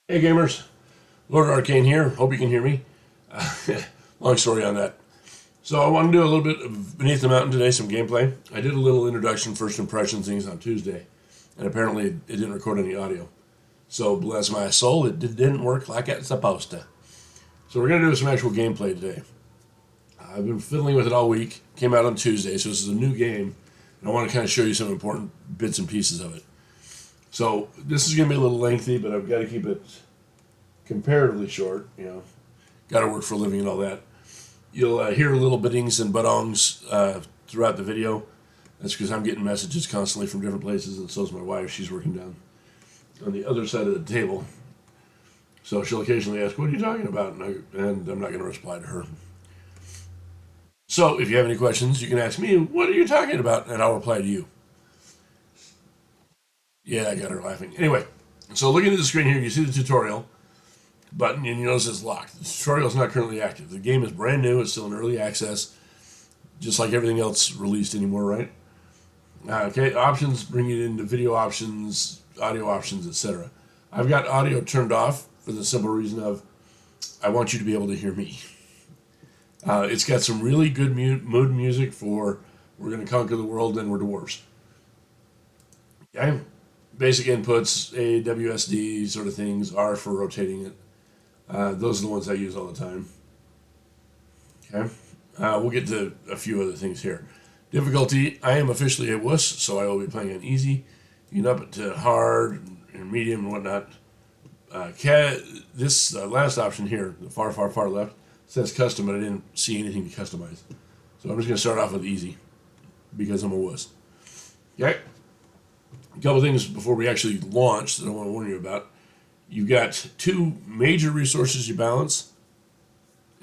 Hey gamers, Lord Arcane here. Hope you can hear me. Long story on that. So I want to do a little bit of Beneath the Mountain today, some gameplay. I did a little introduction, first impression things on Tuesday, and apparently it didn't record any audio. So bless my soul, it didn't work like it's supposed to. So we're going to do some actual gameplay today. I've been fiddling with it all week. Came out on Tuesday, so this is a new game, and I want to kind of show you some important bits and pieces of it. So this is going to be a little lengthy, but I've got to keep it comparatively short. Got to work for a living and all that. You'll hear little biddings and buttongs throughout the video. That's because I'm getting messages constantly from different places, and so is my wife. She's working down on the other side of the table. So she'll occasionally ask, "What are you talking about?" And I'm not going to reply to her. So if you have any questions, you can ask me, "What are you talking about?" And I'll reply to you. Yeah, I got her laughing. Anyway, so looking at the screen here, you see the tutorial button, and you notice it's locked. The tutorial is not currently active. The game is brand new. It's still in early access, just like everything else released anymore, right? Okay, options bring you into video options, audio options, etc. I've got audio turned off for the simple reason of I want you to be able to hear me. It's got some really good mood music for we're going to conquer the world and we're dwarves. Okay? Basic inputs, A, WSD sort of things, R for rotating it. Those are the ones I use all the time. Okay? We'll get to a few other things here. Difficulty, I am officially a wuss, so I will be playing on easy. You can up it to hard and medium and whatnot. This last option here, the far, far, far left, says custom, but I didn't see anything to customize. So I'm just going to start off with easy because I'm a wuss. Okay? A couple things before we actually launch that I want to warn you about. You've got two major resources you balance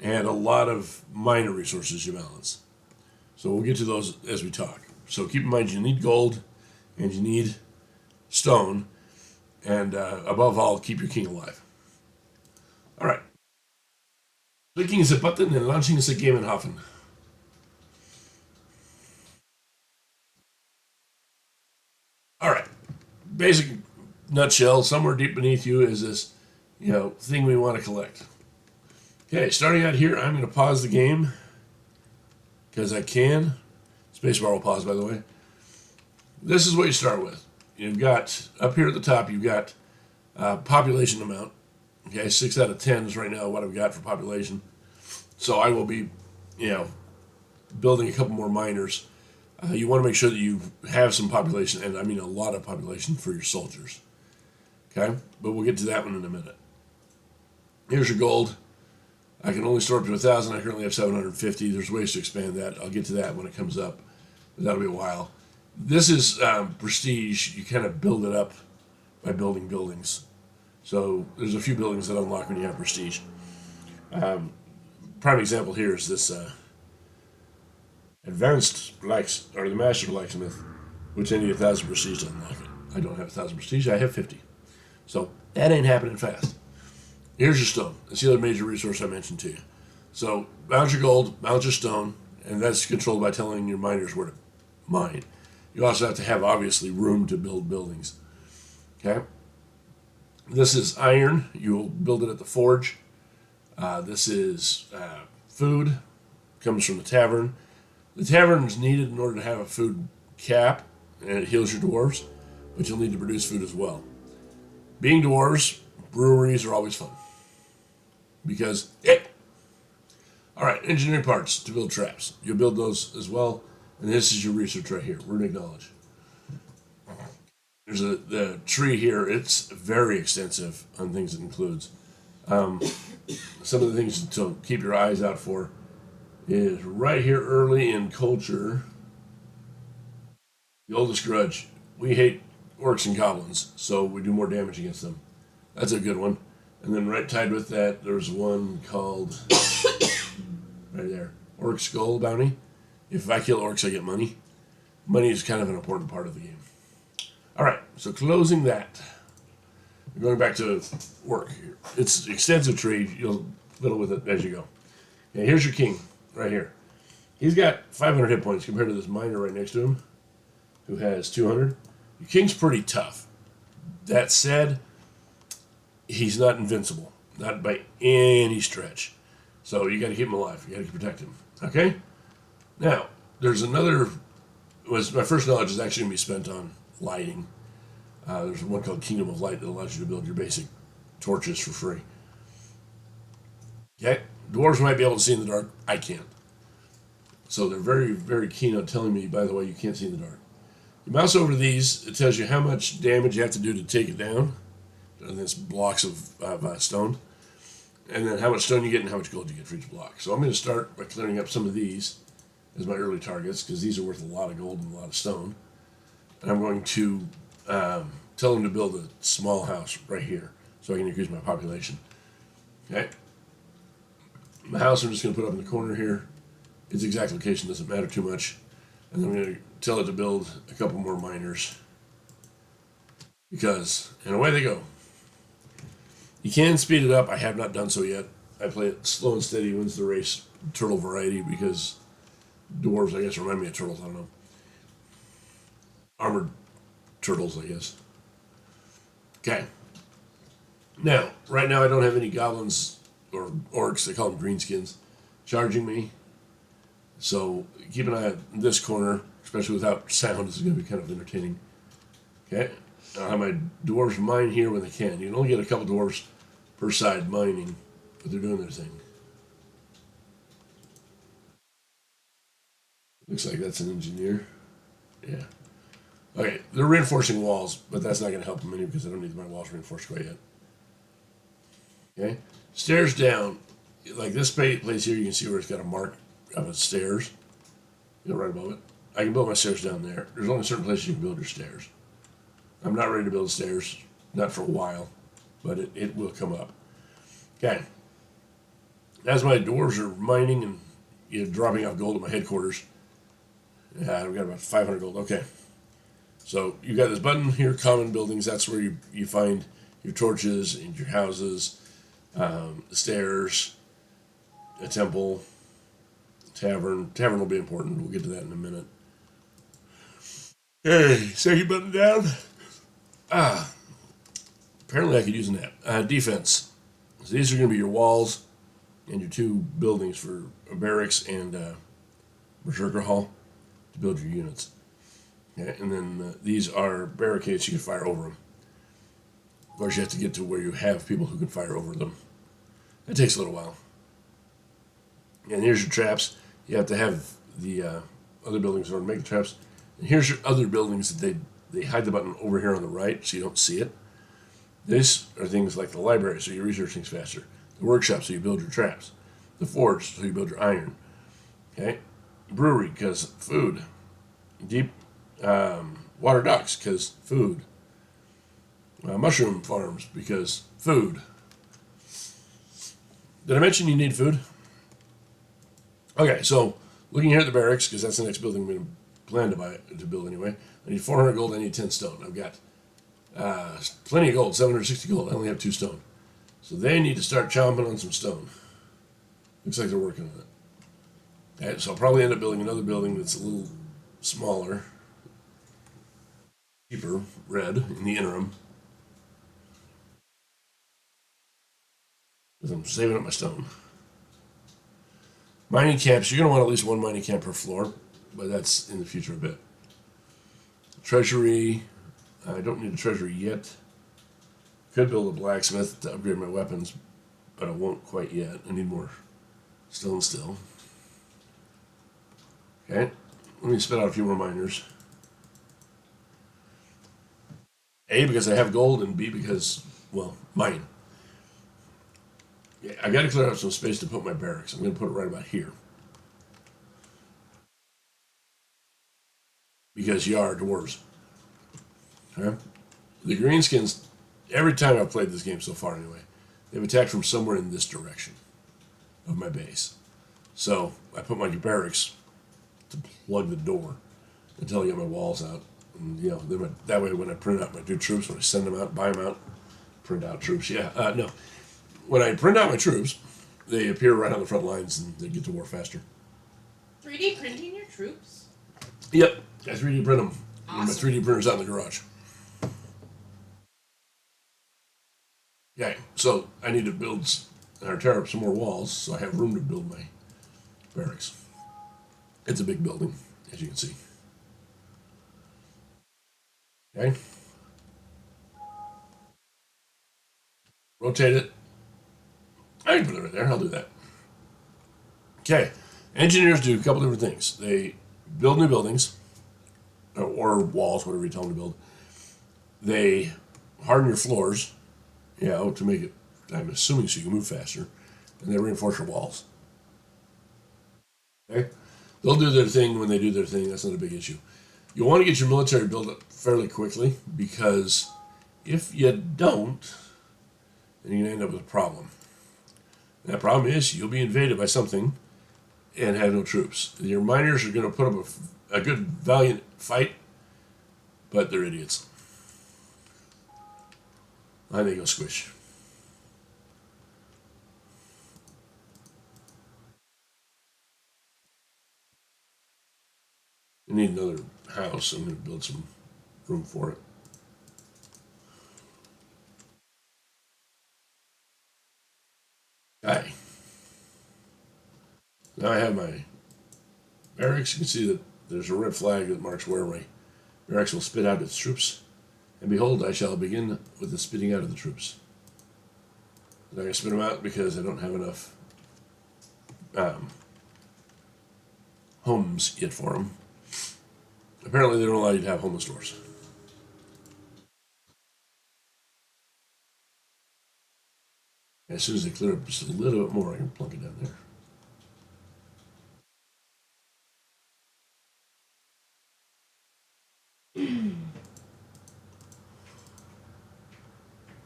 and a lot of minor resources you balance. So we'll get to those as we talk. So keep in mind you need gold and you need stone, and above all, keep your king alive. All right. Clicking is a button and launching is a Gamenhofen. All right. Basic nutshell, somewhere deep beneath you is this, thing we want to collect. Okay, starting out here, I'm going to pause the game because I can. Spacebar will pause, by the way. This is what you start with. You've got, up here at the top, you've got population amount. Okay, 6 out of 10 is right now what I've got for population. So I will be, building a couple more miners. You want to make sure that you have some population, and I mean a lot of population for your soldiers. Okay, but we'll get to that one in a minute. Here's your gold. I can only store up to 1,000. I currently have 750. There's ways to expand that. I'll get to that when it comes up, but that'll be a while. This is prestige. You kind of build it up by building buildings. So there's a few buildings that unlock when you have prestige. Prime example here is this advanced or the master blacksmith, which I need 1,000 prestige to unlock it. I don't have 1,000 prestige. I have 50. So that ain't happening fast. Here's your stone. That's the other major resource I mentioned to you. So balance your gold, balance your stone, and that's controlled by telling your miners where to mine. You also have to have, obviously, room to build buildings. Okay? This is iron. You will build it at the forge. This is food. Comes from the tavern. The tavern is needed in order to have a food cap, and it heals your dwarves, but you'll need to produce food as well. Being dwarves, breweries are always fun. Because, all right, engineering parts to build traps. You'll build those as well, and this is your research right here. Runic knowledge. There's the tree here. It's very extensive on things it includes. Some of the things to keep your eyes out for is right here early in culture. The oldest grudge. We hate orcs and goblins, so we do more damage against them. That's a good one. And then right tied with that, there's one called, right there, Orc Skull Bounty. If I kill orcs, I get money. Money is kind of an important part of the game. All right, so closing that. We're going back to work here. It's an extensive tree. You'll fiddle with it as you go. Okay, here's your king, right here. He's got 500 hit points compared to this miner right next to him, who has 200. Your king's pretty tough. That said, he's not invincible, not by any stretch. So you got to keep him alive. You got to protect him. Okay. Now there's another. Was my first knowledge is actually going to be spent on lighting. There's one called Kingdom of Light that allows you to build your basic torches for free. Okay, dwarves might be able to see in the dark. I can't. So they're very, very keen on telling me, by the way, you can't see in the dark. You mouse over these, it tells you how much damage you have to do to take it down. And it's blocks of stone. And then how much stone you get and how much gold you get for each block. So I'm going to start by clearing up some of these as my early targets, because these are worth a lot of gold and a lot of stone. And I'm going to tell them to build a small house right here so I can increase my population. Okay. My house I'm just going to put up in the corner here. Its exact location doesn't matter too much. And I'm going to tell it to build a couple more miners. And away they go. You can speed it up. I have not done so yet. I play it slow and steady, wins the race, turtle variety, because dwarves, I guess, remind me of turtles. I don't know. Armored turtles, I guess. Okay. Now, right now I don't have any goblins or orcs, they call them greenskins, charging me. So keep an eye on this corner, especially without sound. This is going to be kind of entertaining. Okay. I'll have my dwarves mine here when they can. You can only get a couple dwarves per side mining, but they're doing their thing. Looks like that's an engineer. Yeah. Okay, they're reinforcing walls, but that's not going to help them any because I don't need my walls reinforced quite yet. Okay, stairs down. Like this place here, you can see where it's got a mark of a stairs. You know, right above it. I can build my stairs down there. There's only certain places you can build your stairs. I'm not ready to build stairs, not for a while, but it will come up. Okay. As my dwarves are mining and dropping off gold at my headquarters, we've got about 500 gold. Okay. So you got this button here, common buildings. That's where you find your torches and your houses, stairs, a temple, tavern. Tavern will be important. We'll get to that in a minute. Okay, second button down. Apparently I could use that. Defense. So these are going to be your walls and your two buildings for a barracks and berserker hall to build your units. Okay, and then these are barricades you can fire over them. Of course, you have to get to where you have people who can fire over them. It takes a little while. And here's your traps. You have to have the other buildings in order to make the traps. And here's your other buildings that they hide the button over here on the right so you don't see it. These are things like the library, so you research things faster. The workshop, so you build your traps. The forge, so you build your iron. Okay? Brewery, because food. Deep water docks, because food. Mushroom farms, because food. Did I mention you need food? Okay, so looking here at the barracks, because that's the next building I'm going to plan to build anyway. I need 400 gold, I need 10 stone. I've got plenty of gold, 760 gold. I only have 2 stone. So they need to start chomping on some stone. Looks like they're working on it. Okay, so I'll probably end up building another building that's a little smaller, cheaper, red, in the interim. Because I'm saving up my stone. Mining camps, you're going to want at least 1 mining camp per floor, but that's in the future a bit. Treasury, I don't need a treasury yet. Could build a blacksmith to upgrade my weapons, but I won't quite yet. I need more stone still. Okay, let me spit out a few more miners. A, because I have gold, and B, because, well, mine. Yeah, I got to clear out some space to put my barracks. I'm going to put it right about here. Because you are dwarves. Okay? The greenskins, every time I've played this game so far anyway, they've attacked from somewhere in this direction of my base. So I put my barracks to plug the door until I get my walls out. And, then that way when I print out my new troops, when I send them out, buy them out, print out troops. No. When I print out my troops, they appear right on the front lines and they get to war faster. 3D printing your troops? Yep. I 3D print them. Awesome. My 3D printer's out in the garage. Okay, so I need to build or tear up some more walls so I have room to build my barracks. It's a big building, as you can see. Okay, rotate it. I can put it right there. I'll do that. Okay, engineers do a couple different things. They build new buildings or walls, whatever you tell them to build. They harden your floors, to make it, I'm assuming, so you can move faster. And they reinforce your walls. Okay? They'll do their thing when they do their thing. That's not a big issue. You want to get your military built up fairly quickly because if you don't, then you're going to end up with a problem. And that problem is you'll be invaded by something and have no troops. Your miners are going to put up a good, valiant fight, but they're idiots. I think go squish. I need another house. I'm going to build some room for it. Okay. Now I have my barracks. You can see that there's a red flag that marks where my barracks will spit out its troops. And behold, I shall begin with the spitting out of the troops. I'm not going to spit them out because I don't have enough um, homes yet for them. Apparently, they don't allow you to have homeless stores. As soon as they clear up just a little bit more, I can plunk it down there.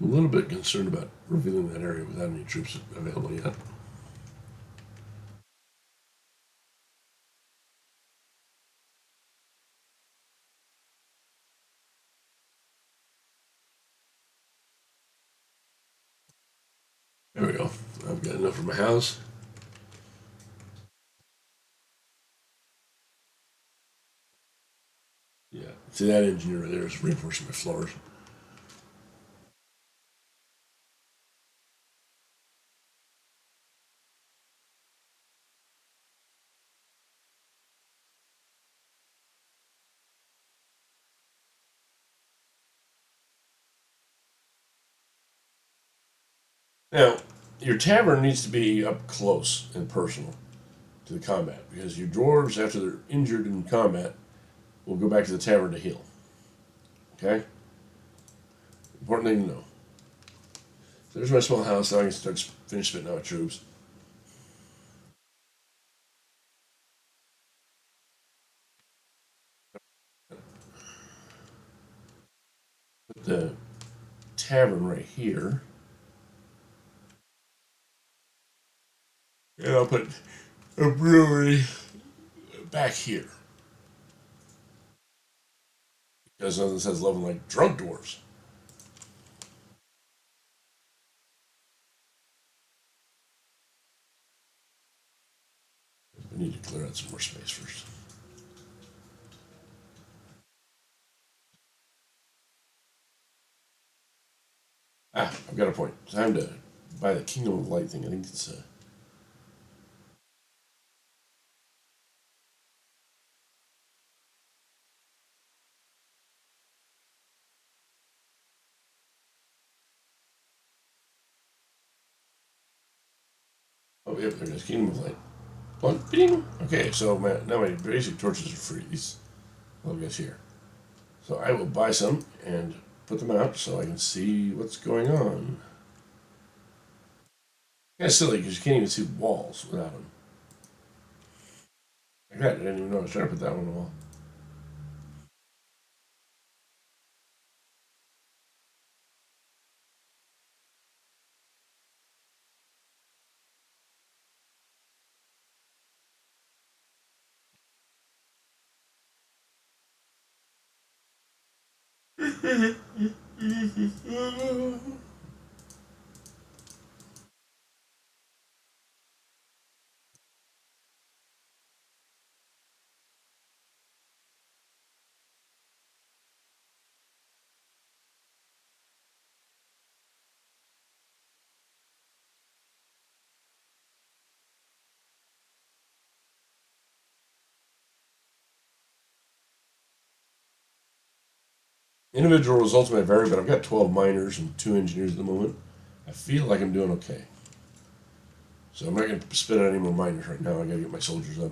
I'm a little bit concerned about revealing that area without any troops available yet. There we go. I've got enough for my house. Yeah. See, that engineer right there is reinforcing my floors. Now, your tavern needs to be up close and personal to the combat because your dwarves, after they're injured in combat, will go back to the tavern to heal. Okay? Important thing to know. So there's my small house. Now I can start finish spitting out troops. Put the tavern right here. And I'll put a brewery back here. Because nothing says loving like drunk dwarves. I need to clear out some more space first. I've got a point. Time to buy the Kingdom of Light thing. I think it's oh, yep, there it is. Kingdom of Light. Plunk, bing. Okay, so now my basic torches are free. These little guys here. So I will buy some and put them out so I can see what's going on. Kind of silly because you can't even see walls without them. Like that, I didn't even know I was trying to put that one on the wall. Individual results may vary, but I've got 12 miners and 2 engineers at the moment. I feel like I'm doing okay. So I'm not going to spit out any more miners right now. I got to get my soldiers up.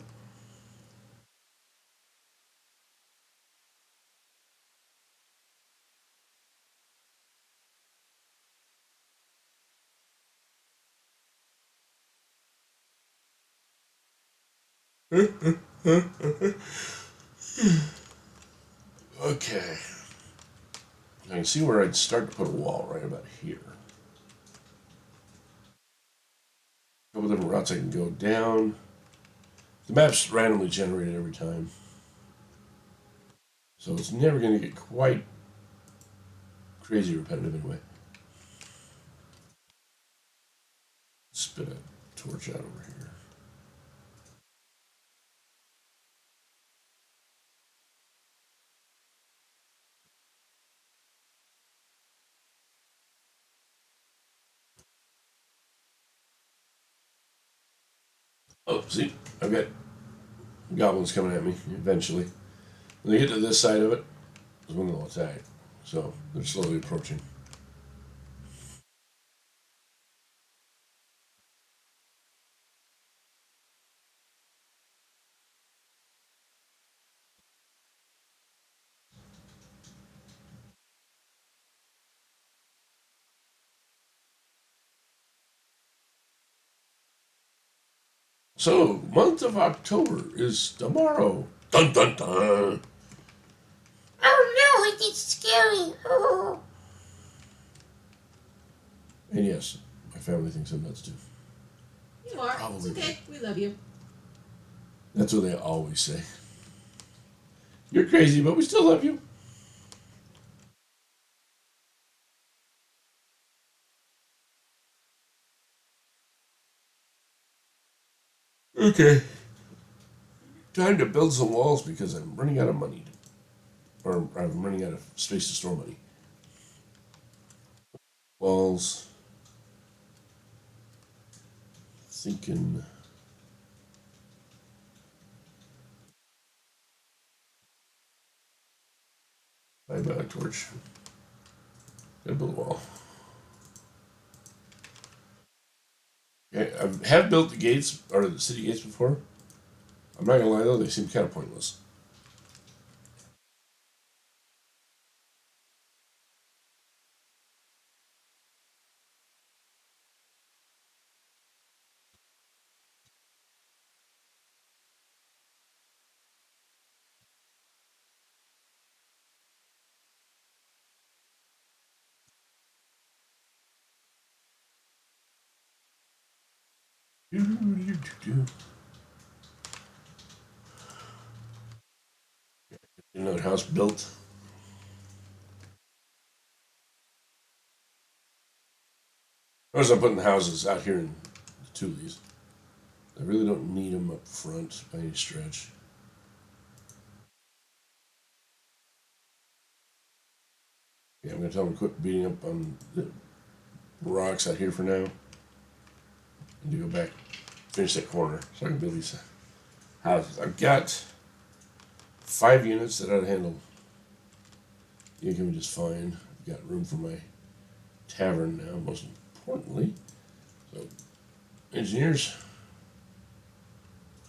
Okay. I can see where I'd start to put a wall right about here. A couple different routes I can go down. The map's randomly generated every time. So it's never going to get quite crazy repetitive anyway. Spit a torch out over here. Oh, see, I've got goblins coming at me eventually. When they get to this side of it, is when they'll attack. So they're slowly approaching. So, month of October is tomorrow. Dun dun dun. Oh no, it's scary. Oh. And yes, my family thinks I'm nuts too. You are. Probably It's okay. We love you. That's what they always say. You're crazy, but we still love you. Okay. Time to build some walls because I'm running out of money. Or I'm running out of space to store money. Walls. Thinking. Bye bye, torch. Gotta build a wall. Okay, I have built the gates, or the city gates before. I'm not gonna lie though, they seem kind of pointless. Another house built. Notice I'm putting the houses out here in the two of these. I really don't need them up front by any stretch. Yeah, I'm gonna tell them to quit beating up on the rocks out here for now, and to go back, finish that corner, so I can build these houses. I've got 5 units that I'd handle the income just fine. I've got room for my tavern now, most importantly. So, engineers,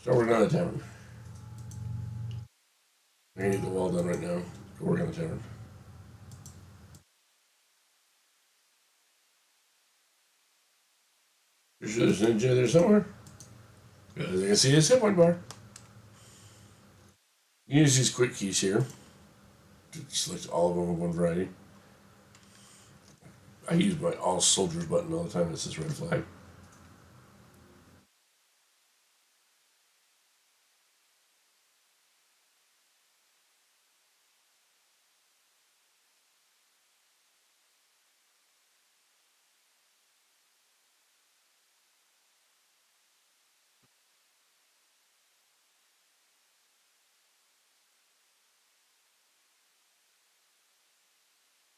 start working on the tavern. I need the wall done right now. Go work on the tavern. You sure there's an ninja there somewhere? As I can see his hit point bar. You use these quick keys here to select all of them of one variety. I use my all soldiers button all the time. It says red flag.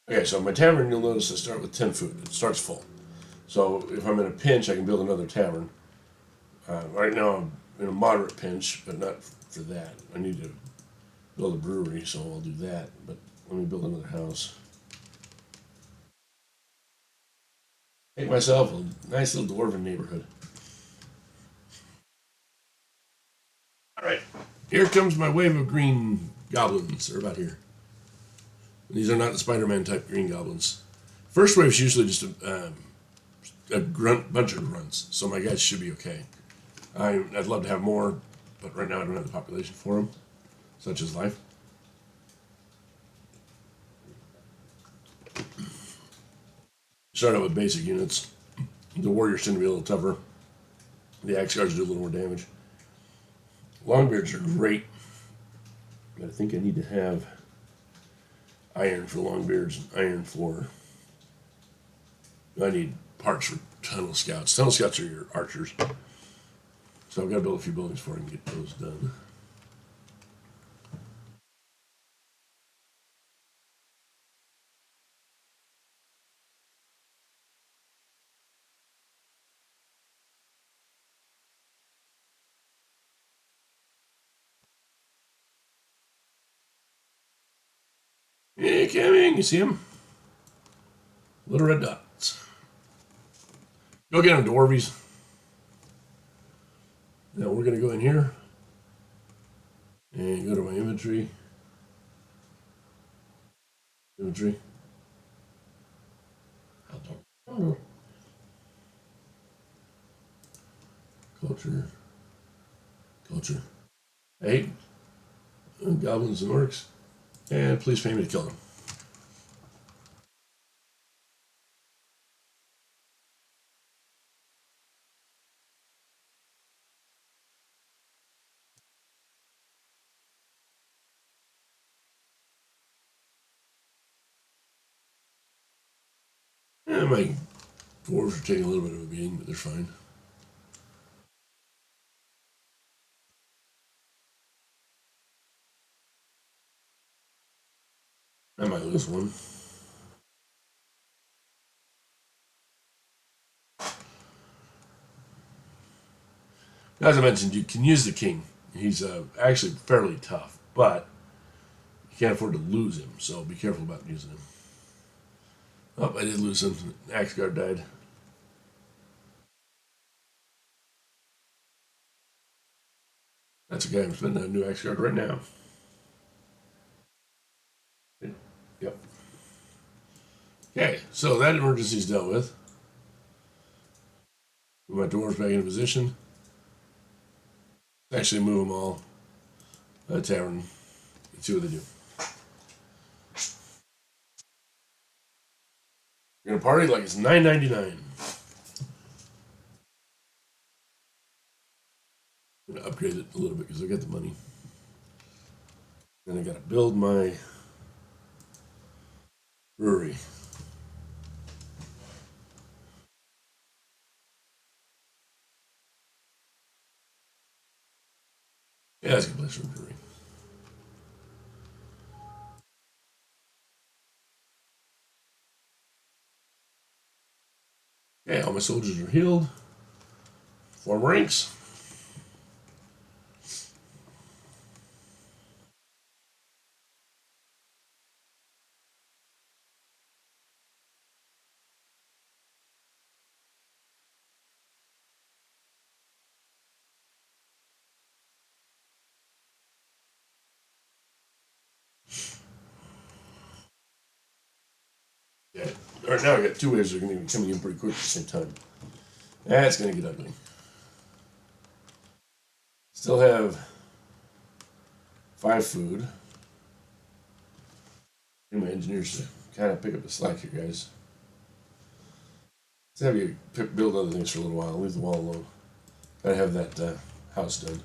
Okay, so my tavern, you'll notice I start with 10 food. It starts full. So if I'm in a pinch, I can build another tavern. Right now, I'm in a moderate pinch, but not for that. I need to build a brewery, so I'll do that. But Let me build another house. Make myself a nice little dwarven neighborhood. Alright, here comes my wave of green goblins. They're about here. These are not the Spider-Man type green goblins. First wave is usually just a bunch of grunts, so my guys should be okay. I'd love to have more, but right now I don't have the population for them. Such is life. Start out with basic units. The warriors tend to be a little tougher. The axe guards do a little more damage. Longbeards are great, but I think I need to have iron for longbeards and iron for... I need parts for tunnel scouts. Tunnel scouts are your archers. So I've got to build a few buildings for them to get those done. Hey, coming! You see him? Little red dots. Go get them, dwarvies. Now we're going to go in here and go to my inventory. Inventory. Culture. Culture. I hate goblins and orcs. And please pay me to kill them. My dwarves are taking a little bit of a beating, but they're fine. I might lose one. As I mentioned, you can use the king. He's actually fairly tough, but you can't afford to lose him, so be careful about using him. Oh, I did lose him. Axe guard died. That's a guy I'm spending a new axe guard right now. Yep. Okay, so that emergency is dealt with. Move my dwarves back into position. Actually move them all to the tavern and see what they do. We're gonna party like it's $9.99. I'm gonna upgrade it a little bit because I got the money. Then I gotta build my brewery. Yeah, that's a good place for a brewery. Okay, all my soldiers are healed. Form ranks. Yeah. All right, now I got two waves that are going to be coming in pretty quick at the same time. That's going to get ugly. Still have 5 food. And my engineers to kind of pick up the slack here, guys. Let's have you build other things for a little while. Leave the wall alone. Gotta have that house done.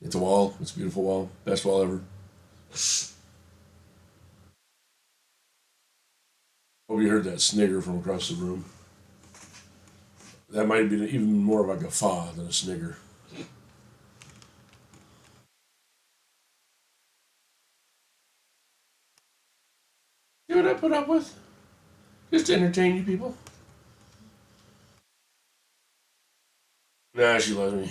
It's a wall. It's a beautiful wall. Best wall ever. Hope you heard that snigger from across the room. That might be even more of a guffaw than a snigger. See what I put up with? Just to entertain you people. Nah, she loves me.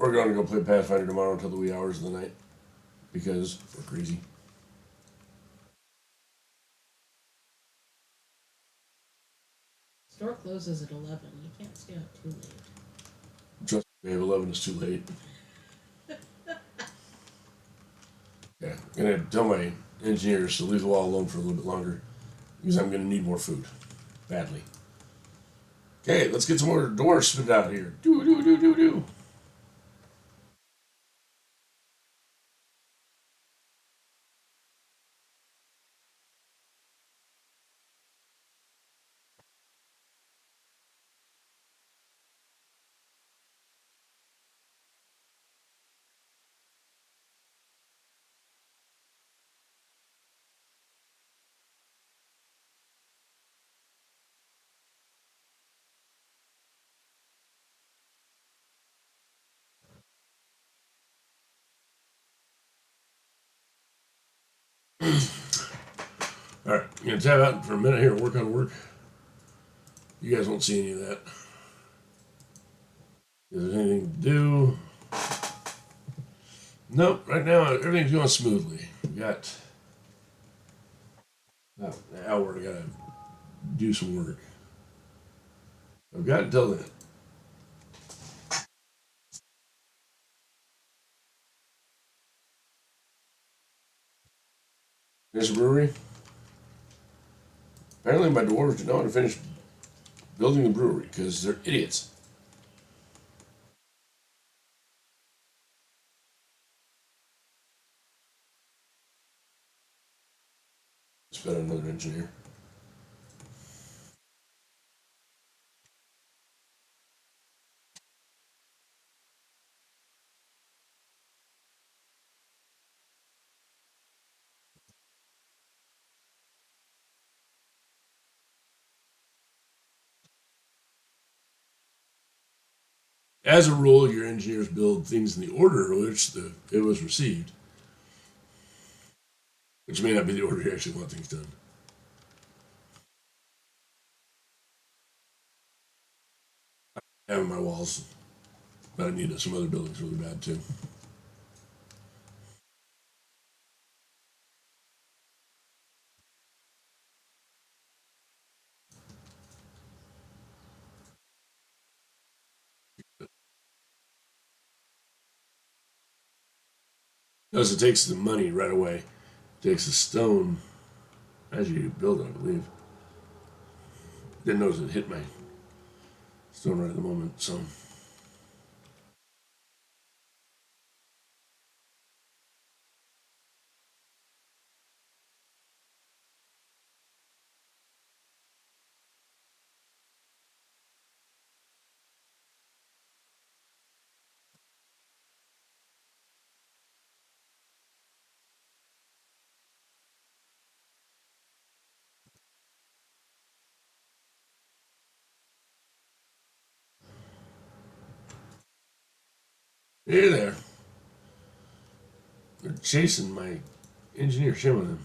We're going to go play Pathfinder tomorrow until the wee hours of the night because we're crazy. Store closes at 11. You can't stay out too late. Trust me, 11 is too late. Yeah, I'm going to tell my engineers to leave the wall alone for a little bit longer because I'm going to need more food. Badly. Okay, let's get some more dwarves spit out here. Do, do, do, do, do. All right, I'm going to tab out for a minute here and work on work. You guys won't see any of that. Is there anything to do? Nope, right now everything's going smoothly. We got about an hour. I got to do some work. I've got until then. There's a brewery. Apparently, my dwarves did not want to finish building the brewery because they're idiots. Spent another engineer. As a rule, your engineers build things in the order in which it was received, which may not be the order you actually want things done. I have my walls, but I need some other buildings really bad too. Because it takes the money right away. It takes the stone as you build it, I believe. Didn't notice it hit my stone right at the moment, so. Hey there. They're chasing my engineer, shimming him.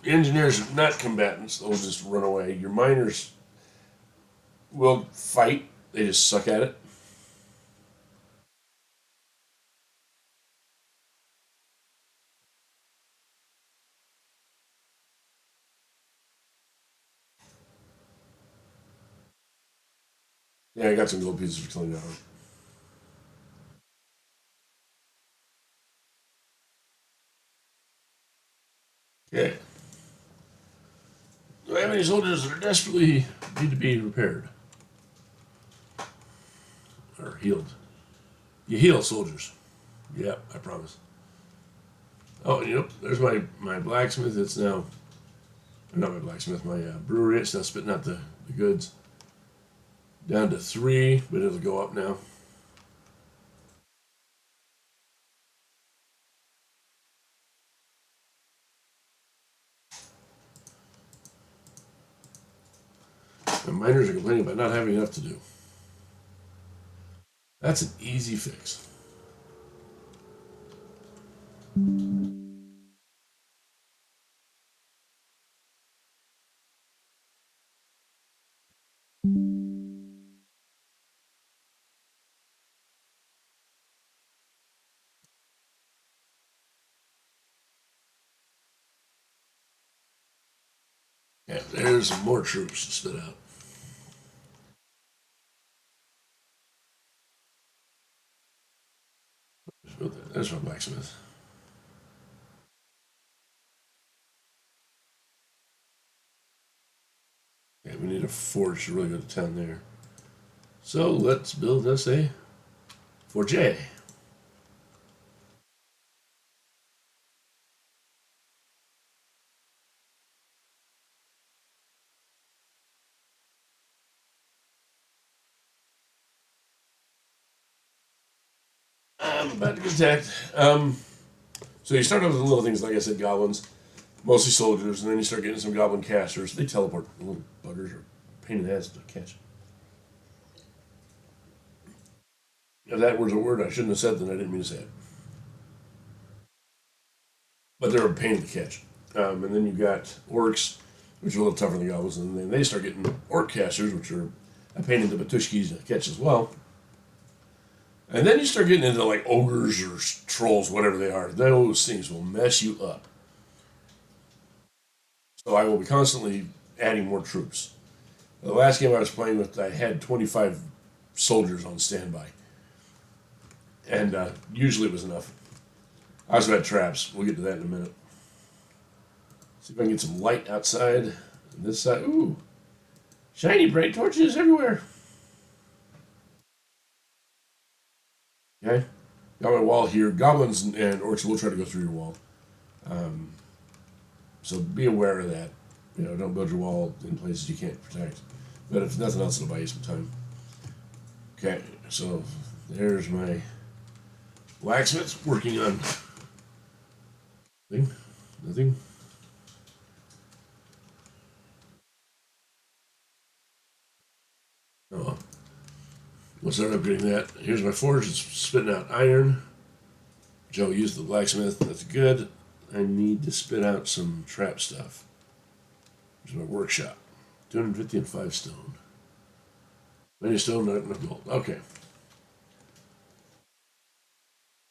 The engineers are not combatants, they'll just run away. Your miners will fight, they just suck at it. Yeah, I got some gold pieces for killing that one. Okay. Do I have any soldiers that are desperately need to be repaired? Or healed? You heal soldiers. Yep, I promise. Oh, yep, there's my blacksmith. It's now, not my blacksmith, my brewery. It's now spitting out the goods. Down to 3, but it'll go up now. The miners are complaining about not having enough to do. That's an easy fix. Yeah, there's some more troops to spit out. There's my blacksmith. Yeah, we need a forge to really go to town there. So let's build us a forge. I'm about to get attacked. So you start off with little things, like I said, goblins, mostly soldiers, and then you start getting some goblin casters. They teleport. The little buggers are a pain in the ass to catch. If that was a word I shouldn't have said, then I didn't mean to say it. But they're a pain to catch. And then you've got orcs, which are a little tougher than goblins, and then they start getting orc casters, which are a pain in the batushkis to catch as well. And then you start getting into like ogres or trolls, whatever they are. Those things will mess you up. So I will be constantly adding more troops. The last game I was playing with, I had 25 soldiers on standby. And usually it was enough. I also had traps. We'll get to that in a minute. See if I can get some light outside. This side. Ooh. Shiny bright torches everywhere. Okay. Got my wall here. Goblins and orcs will try to go through your wall. So be aware of that. You know, don't build your wall in places you can't protect. But if nothing else, it'll buy you some time. Okay, so there's my blacksmith working on nothing. Oh well. We'll start upgrading that. Here's my forge. It's spitting out iron. Joe used the blacksmith. That's good. I need to spit out some trap stuff. Here's my workshop. 250 and 5 stone. Many stone, not enough gold. Okay.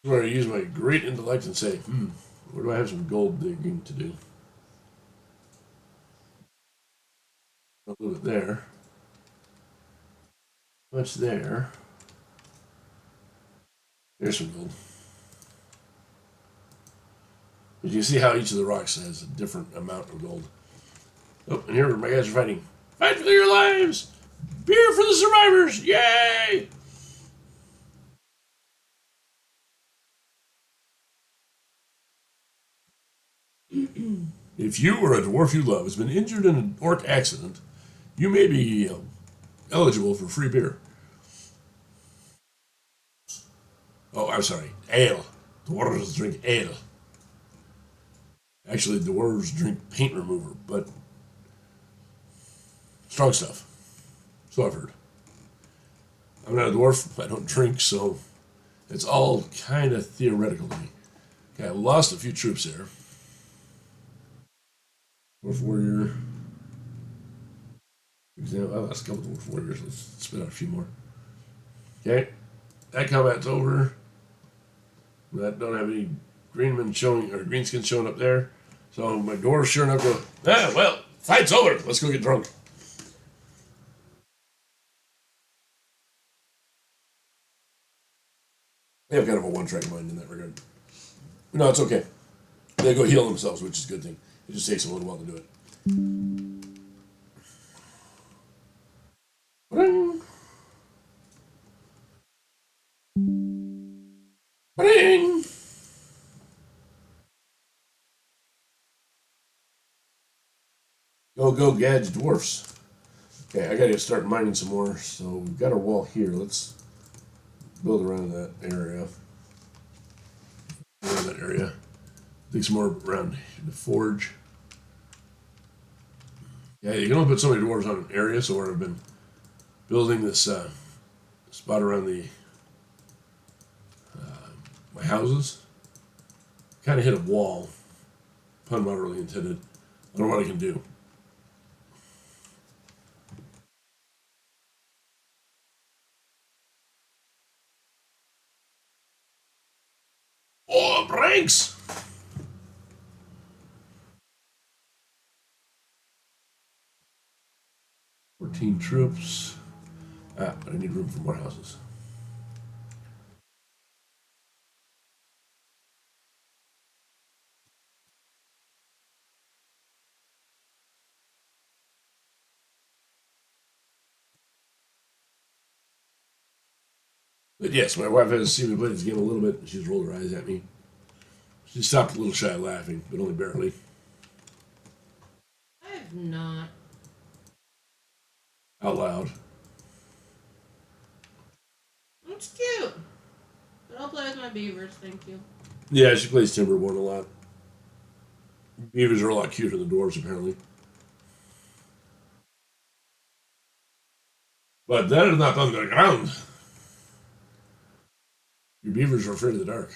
Where I use my great intellect and say, where do I have some gold digging to do? A little bit there. Much there. There's some gold. But you see how each of the rocks has a different amount of gold. Oh, and here my guys are fighting. Fight for your lives! Beer for the survivors! Yay! If you or a dwarf you love has been injured in an orc accident, you may be eligible for free beer. Oh, I'm sorry. Ale. Dwarves drink ale. Actually, dwarves drink paint remover, but strong stuff. So I've heard. I'm not a dwarf. I don't drink, so it's all kind of theoretical to me. Okay, I lost a few troops there. Dwarf warrior. Example, I lost a couple of dwarf warriors. Let's spit out a few more. Okay, that combat's over. I don't have any greenmen showing or greenskins showing up there. So my dwarves sure enough go, well, fight's over. Let's go get drunk. They have kind of a one-track mind in that regard. No, it's okay. They go heal themselves, which is a good thing. It just takes a little while to do it. Ba-ding! Ba-ding! Go, Gads, dwarfs. Okay, I gotta start mining some more. So we've got our wall here. Let's build around that area. Around that area. Think some more around the forge. Yeah, you can only put so many dwarves on an area, so where I've been building this spot around the my houses. Kind of hit a wall. Pun not really intended. I don't know what I can do. Oh, Branks! 14 troops. But I need room for more houses. But yes, my wife has seen me play this game a little bit. She's rolled her eyes at me. She stopped a little shy of laughing, but only barely. I have not. Out loud. It's cute. But I'll play with my beavers, thank you. Yeah, she plays Timberborn a lot. Beavers are a lot cuter than dwarves, apparently. But that is not on the ground. Your beavers are afraid of the dark.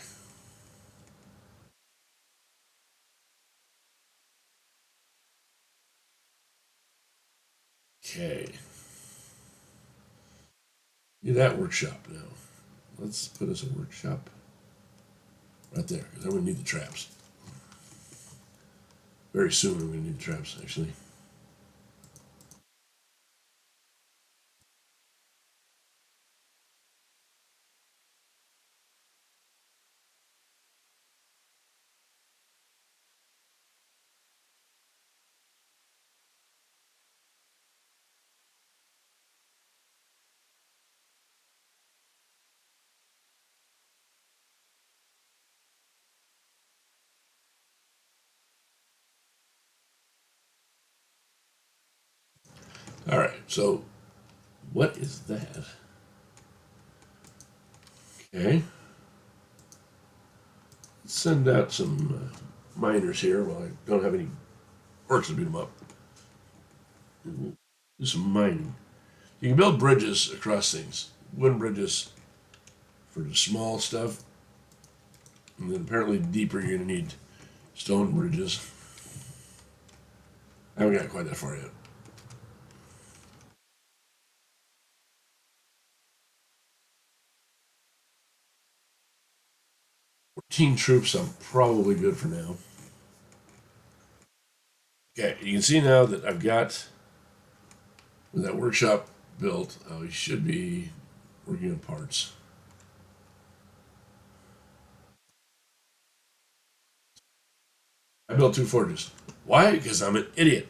Okay. Need that workshop now. Let's put us a workshop right there, because I'm going to need the traps. Very soon I'm going to need the traps, actually. All right, so what is that? Okay. Let's send out some miners here while I don't have any orcs to beat them up. Do some mining. You can build bridges across things. Wooden bridges for the small stuff. And then apparently deeper you're going to need stone bridges. I haven't got quite that far yet. 14 troops, I'm probably good for now. Okay, you can see now that I've got with that workshop built, we should be working on parts. I built 2 forges. Why? Because I'm an idiot.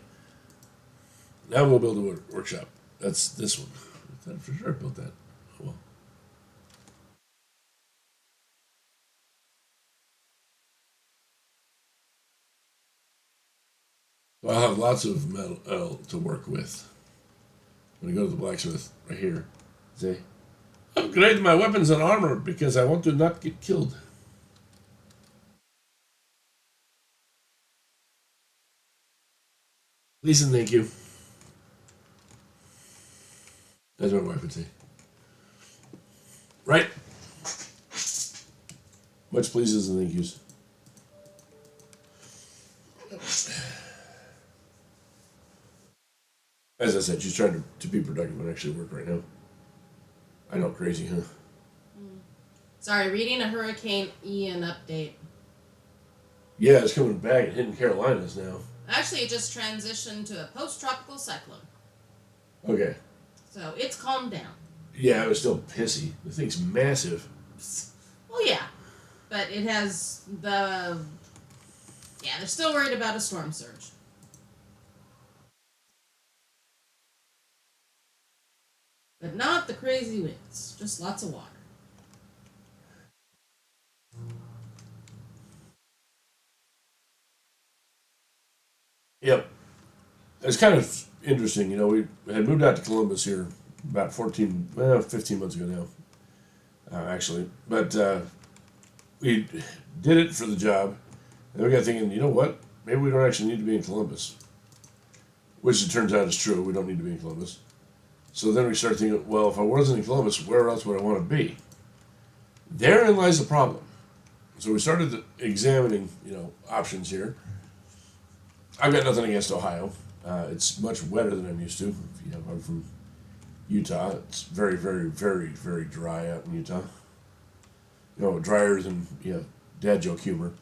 Now we'll build a workshop. That's this one. I thought for sure I built that. Oh, well. So I'll have lots of metal to work with. When I go to the blacksmith right here, say, upgrade my weapons and armor because I want to not get killed. Please and thank you. As my wife would say. Right? Much pleases and thank yous. As I said, she's trying to be productive and actually work right now. I know, crazy, huh? Sorry, reading a Hurricane Ian update. Yeah, it's coming back and hitting Carolinas now. Actually, it just transitioned to a post-tropical cyclone. Okay. So it's calmed down. Yeah, it was still pissy. The thing's massive. Well, yeah. But it has the... Yeah, they're still worried about a storm surge. But not the crazy winds. Just lots of water. Yep. It's kind of interesting, you know, we had moved out to Columbus here about 15 months ago now, actually. But we did it for the job, and we got thinking, you know what? Maybe we don't actually need to be in Columbus. Which it turns out is true. We don't need to be in Columbus. So then we started thinking, well, if I wasn't in Columbus, where else would I want to be? Therein lies the problem. So we started examining, you know, options here. I've got nothing against Ohio. It's much wetter than I'm used to. You know, I'm from Utah. It's very, very, very, very dry out in Utah. You know, drier than, you know, dad joke humor.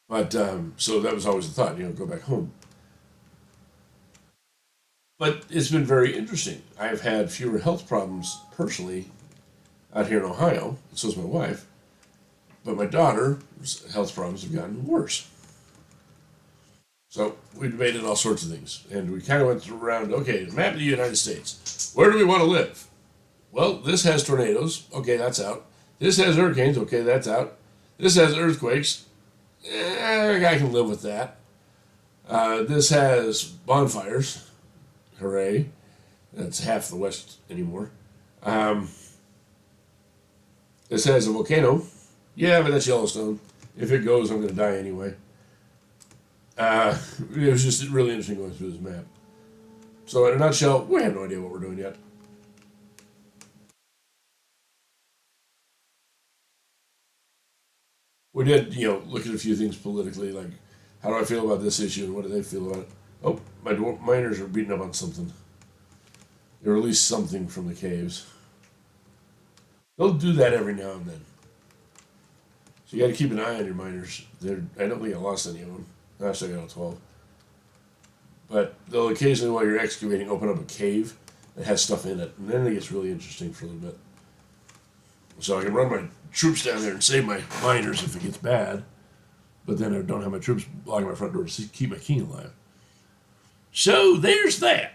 But so that was always the thought, you know, go back home. But it's been very interesting. I've had fewer health problems personally out here in Ohio, and so has my wife. But my daughter's health problems have gotten worse. So we debated all sorts of things, and we kind of went around. Okay, map of the United States. Where do we want to live? Well, this has tornadoes. Okay, that's out. This has hurricanes. Okay, that's out. This has earthquakes. I can live with that. This has bonfires. Hooray. That's half the West anymore. Um, this has a volcano. Yeah, but that's Yellowstone. If it goes, I'm going to die anyway. It was just really interesting going through this map. So, in a nutshell, we have no idea what we're doing yet. We did, look at a few things politically, like how do I feel about this issue and what do they feel about it? Oh, my miners are beating up on something. They released something from the caves. They'll do that every now and then. So you got to keep an eye on your miners. I don't think I lost any of them. I still got all 12. But they'll occasionally, while you're excavating, open up a cave that has stuff in it. And then it gets really interesting for a little bit. So I can run my troops down there and save my miners if it gets bad. But then I don't have my troops blocking my front door to keep my king alive. So there's that.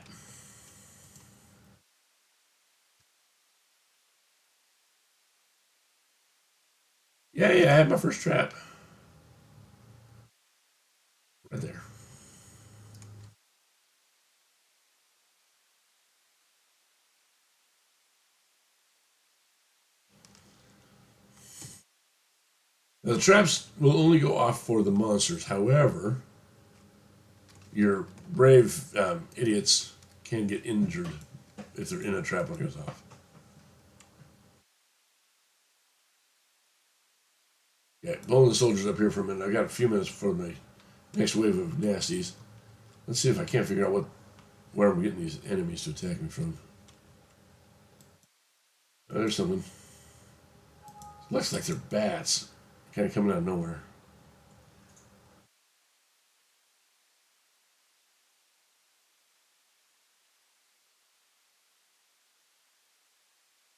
Yeah, I had my first trap. Right there. Now, the traps will only go off for the monsters. However, your brave idiots can get injured if they're in a trap when it goes off. Yeah, pulling the soldiers up here for a minute. I've got a few minutes before the next wave of nasties. Let's see if I can't figure out where I'm getting these enemies to attack me from. Oh, there's something. Looks like they're bats. Kind of coming out of nowhere.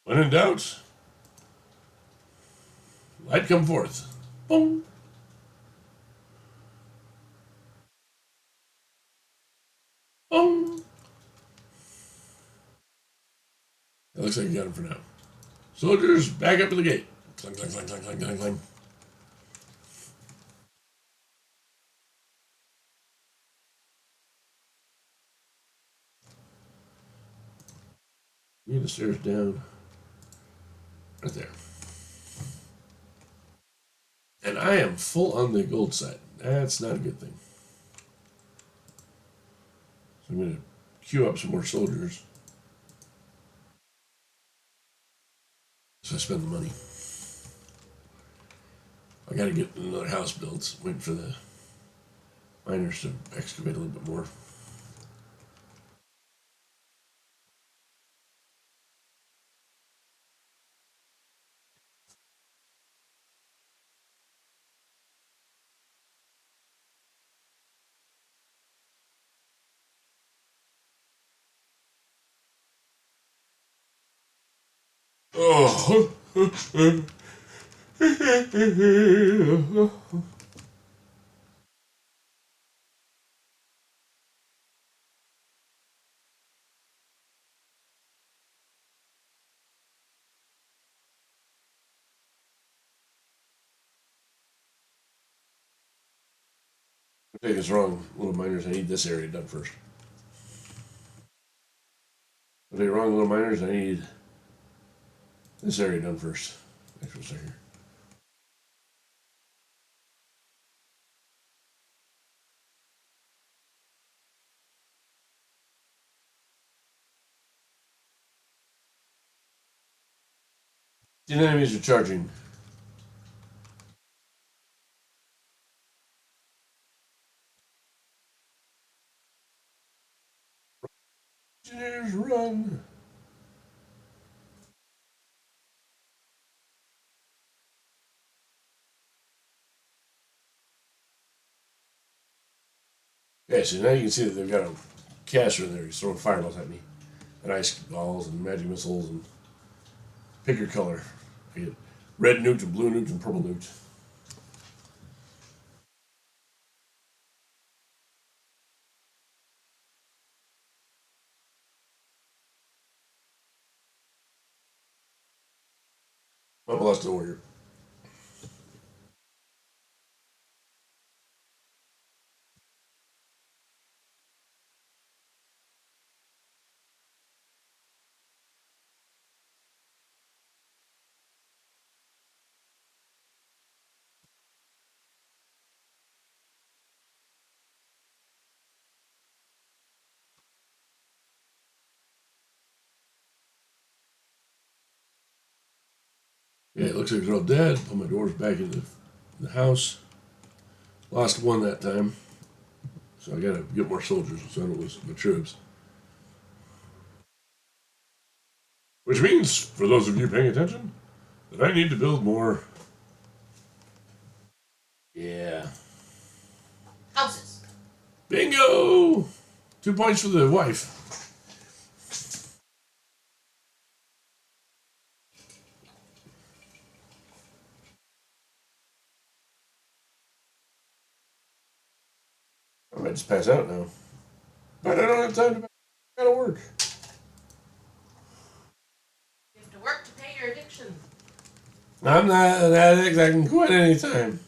When in doubt, light come forth. Boom. Boom. It looks like you got him for now. Soldiers, back up to the gate. Clang, clang, clang, clang, clang, clang, clang. Need the stairs down. Right there. And I am full on the gold side. That's not a good thing. So I'm going to queue up some more soldiers. So I spend the money. I got to get another house built. Waiting for the miners to excavate a little bit more. Oh. I think it's wrong, little miners. I need this area done first. I think wrong, little miners. I need this area done first. Next one here. The enemies are charging. Engineers, run! Okay, so now you can see that they've got a caster in there. He's throwing fireballs at me, and ice balls and magic missiles, and pick your color. I get red nuked and blue nuked and purple nuked. Oh, well, that's the warrior. Yeah, it looks like they're all dead. Put my dwarves back in the house. Lost one that time. So I gotta get more soldiers so I don't lose my troops. Which means, for those of you paying attention, that I need to build more. Yeah. Houses. Bingo! 2 points for the wife. I might just pass out now. But I don't have time to. I gotta work. You have to work to pay your addiction. I'm not an addict. I can quit anytime.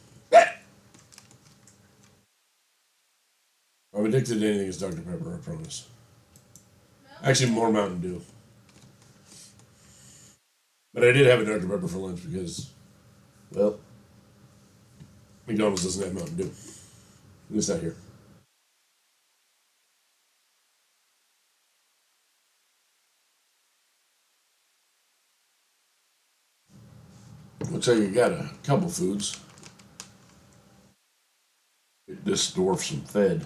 I'm addicted to anything as Dr. Pepper, I promise. No. Actually, more Mountain Dew. But I did have a Dr. Pepper for lunch because, well, McDonald's doesn't have Mountain Dew. At least not here. Looks like you got a couple foods. Get this dwarf some fed.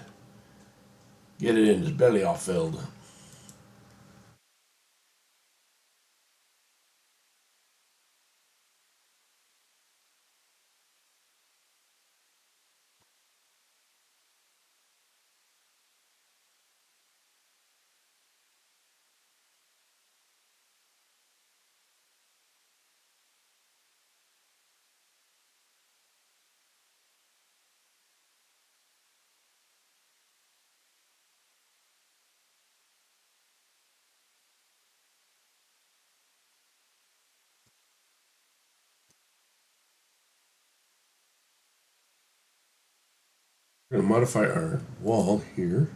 Get it in his belly all filled. We're going to modify our wall here.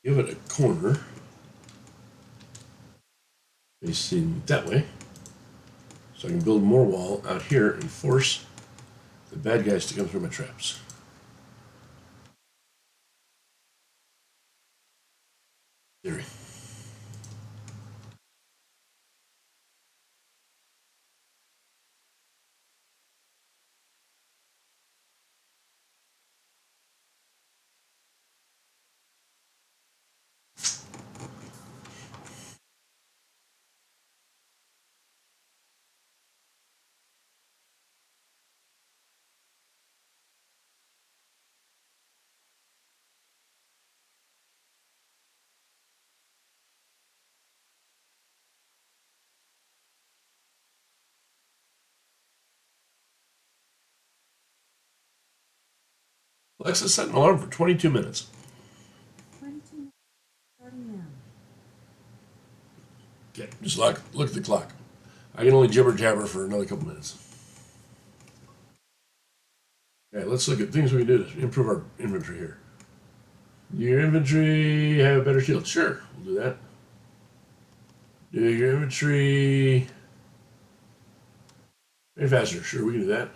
Give it a corner. Facing that way. So I can build more wall out here and force the bad guys to come through my traps. Theory. Alexa, set an alarm for 22 minutes. 22 minutes starting now. Okay, just look at the clock. I can only jibber jabber for another couple minutes. Okay, let's look at things we can do to improve our inventory here. Your inventory have a better shield. Sure, we'll do that. Do your inventory very faster. Sure, we can do that.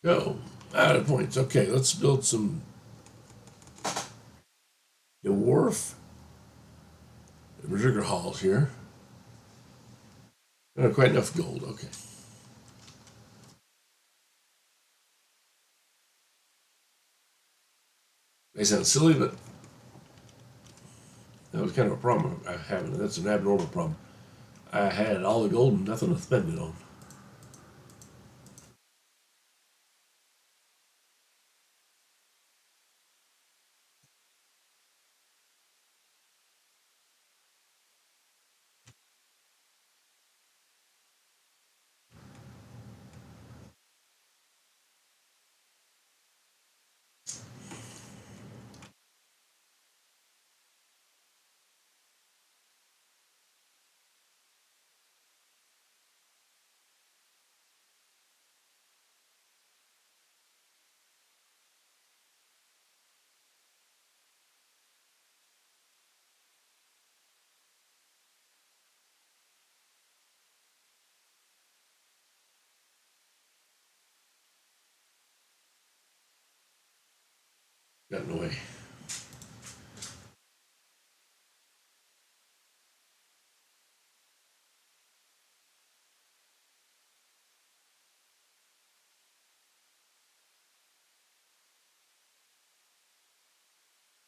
Go. Out of points. Okay, let's build some dwarf berserker halls here. Not quite enough gold. Okay. They sound silly, but was kind of a problem I'm having. That's an abnormal problem. I had all the gold and nothing to spend it on. Got in the way.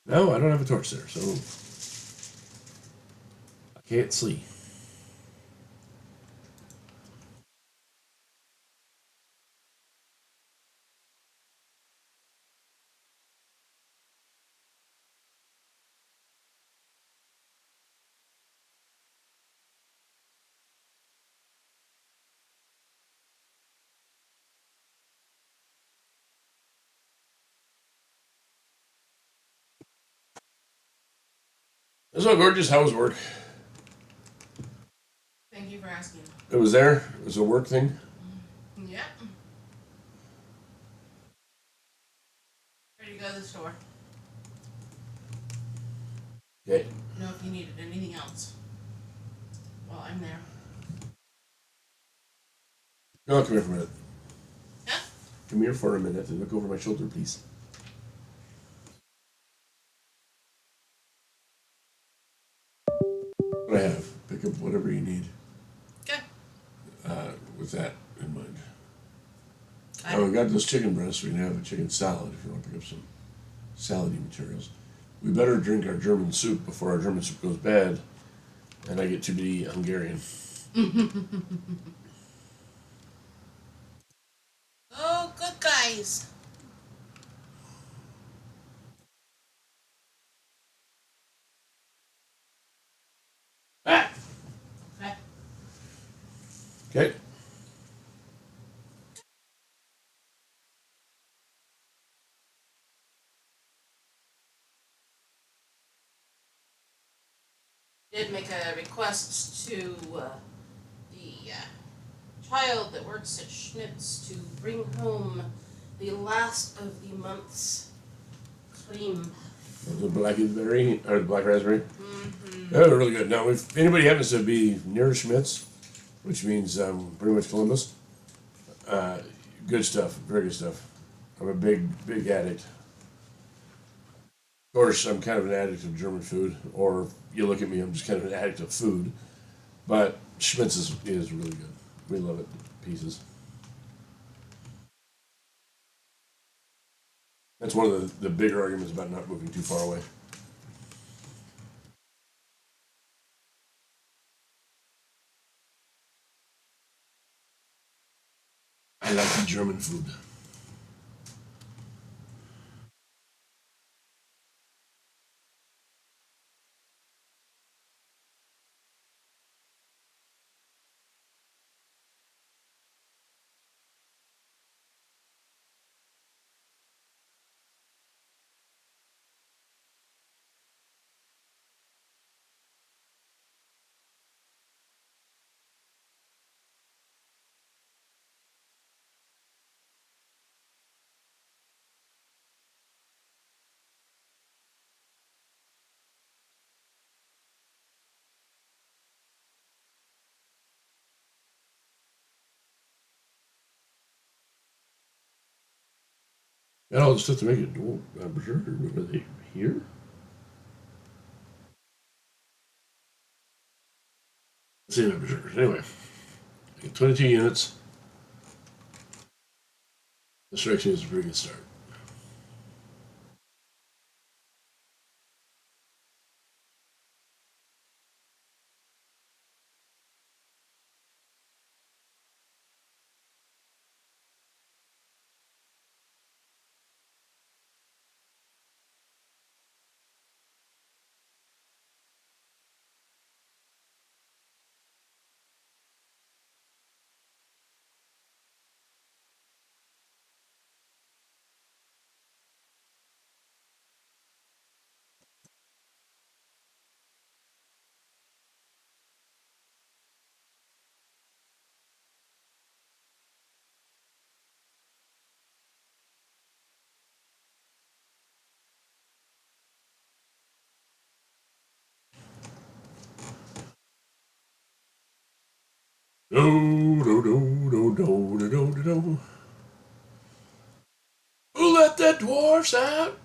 No, I don't have a torch there, so I can't see. That's all gorgeous. How was work? Thank you for asking. It was there. It was a work thing. Yep. Ready to go to the store. Okay. Know if you needed anything else. Well, I'm there. No, come here for a minute. Huh? Come here for a minute and look over my shoulder, please. What I have. Pick up whatever you need. Okay. With that in mind. Oh, we got those chicken breasts. We can have a chicken salad if you want to pick up some salady materials. We better drink our German soup before our German soup goes bad, and I get to be Hungarian. Oh, good guys. Ah! Okay. Okay. Did make a request to the child that works at Schmidt's to bring home the last of the month's cream. The blackberry or the black raspberry. Mm-hmm. They're really good. Now, if anybody happens to be near Schmidt's, which means pretty much Columbus, good stuff. Very good stuff. I'm a big addict. Of course, I'm kind of an addict of German food, or you look at me, I'm just kind of an addict of food. But Schmitz is really good. We love it to pieces. That's one of the bigger arguments about not moving too far away. I like the German food. Got all the stuff to make it. Berserker, are they here? Let's see about Berserkers. Anyway, I got 22 units. This direction is a pretty good start. Do, do, do, do, do, do, do, do, do. Who let the dwarfs out?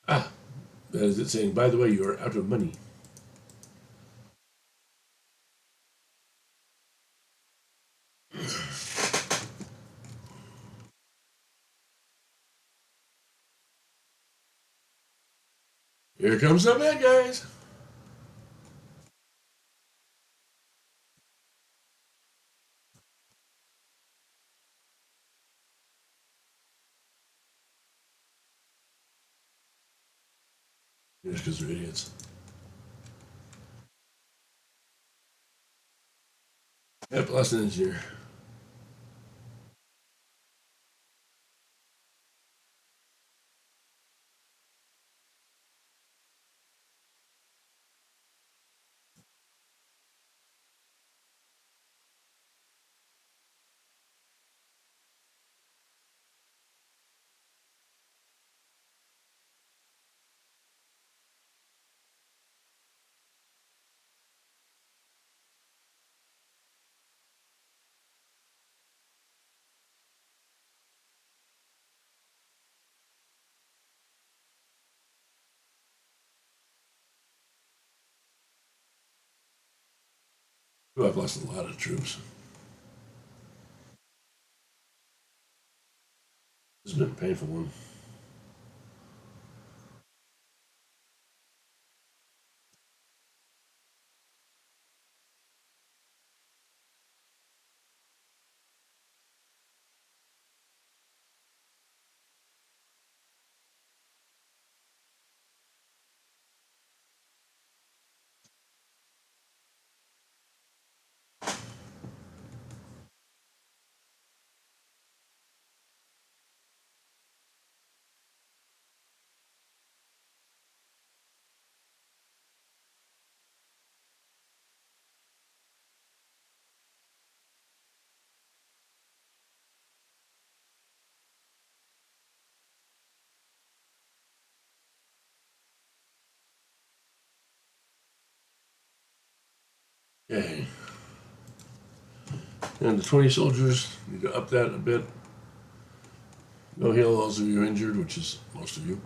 Ah, that is it saying, by the way, you are out of money. Here comes the bad guys. Just because they're idiots. Yep, lost an engineer. Ooh, I've lost a lot of troops. This has been a painful one. Okay. And the 20 soldiers, need to up that a bit. Go heal those of you injured, which is most of you.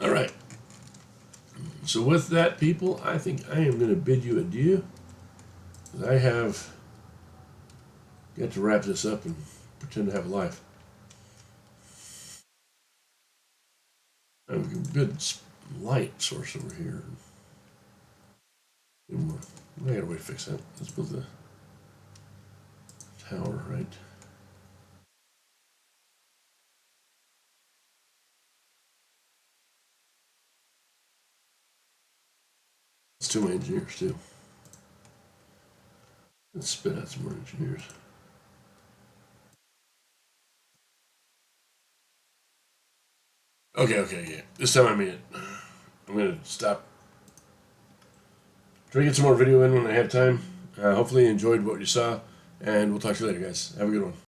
All right. So with that, people, I think I am going to bid you adieu. I have got to wrap this up and pretend to have a life. I have a good light source over here. I got a way to fix that. Let's build the tower, right? Let's do my engineers too. Let's spit out some more engineers. Okay, yeah. This time I mean it. I'm gonna stop. Try to get some more video in when I have time. Hopefully you enjoyed what you saw, and we'll talk to you later, guys. Have a good one.